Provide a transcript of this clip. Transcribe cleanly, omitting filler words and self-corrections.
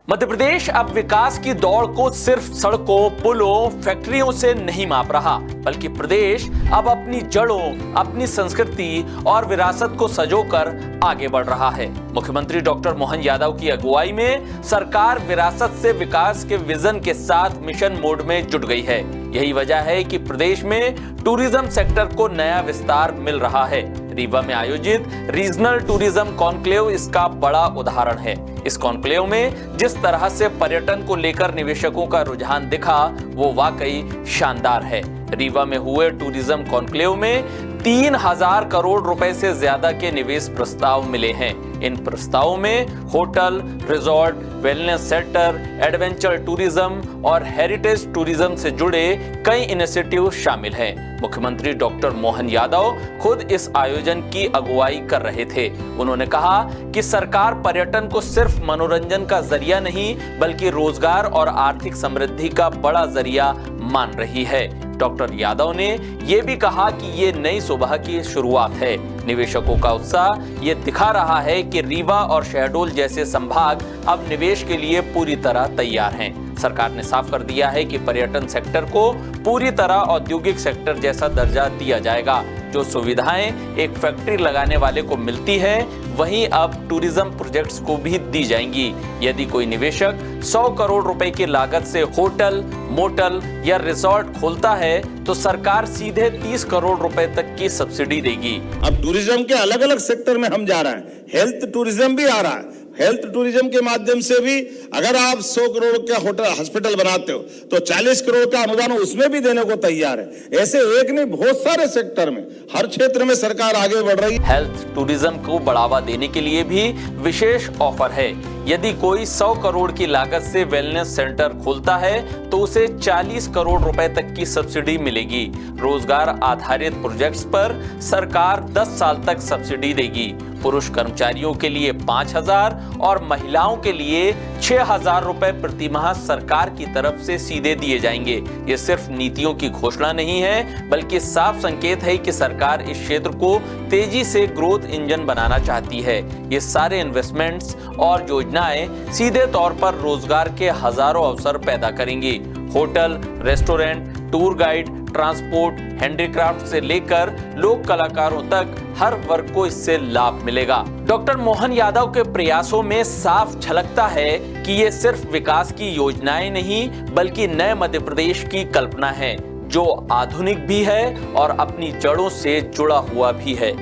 मध्य प्रदेश अब विकास की दौड़ को सिर्फ सड़कों, पुलों, फैक्ट्रियों से नहीं माप रहा, बल्कि प्रदेश अब अपनी जड़ों, अपनी संस्कृति और विरासत को संजोकर आगे बढ़ रहा है। मुख्यमंत्री डॉक्टर मोहन यादव की अगुवाई में सरकार विरासत से विकास के विजन के साथ मिशन मोड में जुट गई है। यही वजह है कि प्रदेश में टूरिज्म सेक्टर को नया विस्तार मिल रहा है। रीवा में आयोजित रीजनल टूरिज्म कॉन्क्लेव इसका बड़ा उदाहरण है। इस कॉन्क्लेव में जिस तरह से पर्यटन को लेकर निवेशकों का रुझान दिखा, वो वाकई शानदार है। रीवा में हुए टूरिज्म कॉन्क्लेव में 3000 करोड़ रुपए से ज्यादा के निवेश प्रस्ताव मिले हैं। इन प्रस्तावों में hotel, resort, wellness centre, adventure tourism और हेरिटेज टूरिज्म से जुड़े कई इनिशिएटिव शामिल हैं। मुख्यमंत्री डॉक्टर मोहन यादव खुद इस आयोजन की अगुवाई कर रहे थे। उन्होंने कहा कि सरकार पर्यटन को सिर्फ मनोरंजन का जरिया नहीं, बल्कि रोजगार और आर्थिक समृद्धि का बड़ा जरिया मान रही है। डॉक्टर यादव ने यह भी कहा कि ये नई सुबह की शुरुआत है। निवेशकों का उत्साह ये दिखा रहा है कि रीवा और शहडोल जैसे संभाग अब निवेश के लिए पूरी तरह तैयार हैं। सरकार ने साफ कर दिया है कि पर्यटन सेक्टर को पूरी तरह औद्योगिक सेक्टर जैसा दर्जा दिया जाएगा। जो सुविधाएं एक फैक्ट्री लगाने वाले को मिलती है, वहीं अब टूरिज्म प्रोजेक्ट्स को भी दी जाएंगी। यदि कोई निवेशक 100 करोड़ रुपए की लागत से होटल, मोटल या रिसोर्ट खोलता है, तो सरकार सीधे 30 करोड़ रुपए तक की सब्सिडी देगी। अब टूरिज्म के अलग अलग सेक्टर में हम जा रहे हैं। हेल्थ टूरिज्म भी आ रहा है। हेल्थ टूरिज्म के माध्यम से भी अगर आप 100 करोड़ का होटल हॉस्पिटल बनाते हो तो 40 करोड़ का अनुदान उसमें भी देने को तैयार है। ऐसे एक नहीं, बहुत सारे सेक्टर में, हर क्षेत्र में सरकार आगे बढ़ रही है। हेल्थ टूरिज्म को बढ़ावा देने के लिए भी विशेष ऑफर है। यदि कोई 100 करोड़ की लागत से वेलनेस सेंटर खोलता है, तो उसे 40 करोड़ रुपए तक की सब्सिडी मिलेगी। रोजगार आधारित प्रोजेक्ट्स पर सरकार 10 साल तक सब्सिडी देगी। पुरुष कर्मचारियों के लिए 5000 और महिलाओं के लिए 6000 रुपए प्रति माह सरकार की तरफ से सीधे दिए जाएंगे। ये सिर्फ नीतियों की घोषणा नहीं है, बल्कि साफ संकेत है कि सरकार इस क्षेत्र को तेजी से ग्रोथ इंजन बनाना चाहती है। ये सारे इन्वेस्टमेंट्स और योजनाएं सीधे तौर पर रोजगार के हजारों अवसर पैदा करेंगी। Hotel, restaurant, tour guide, transport, handicraft से लेकर लोक कलाकारों तक हर वर्ग को इससे लाभ मिलेगा। डॉक्टर मोहन यादव के प्रयासों में साफ झलकता है कि ये सिर्फ विकास की योजनाएं नहीं, बल्कि नए मध्य प्रदेश की कल्पना है, जो आधुनिक भी है और अपनी जड़ों से जुड़ा हुआ भी है।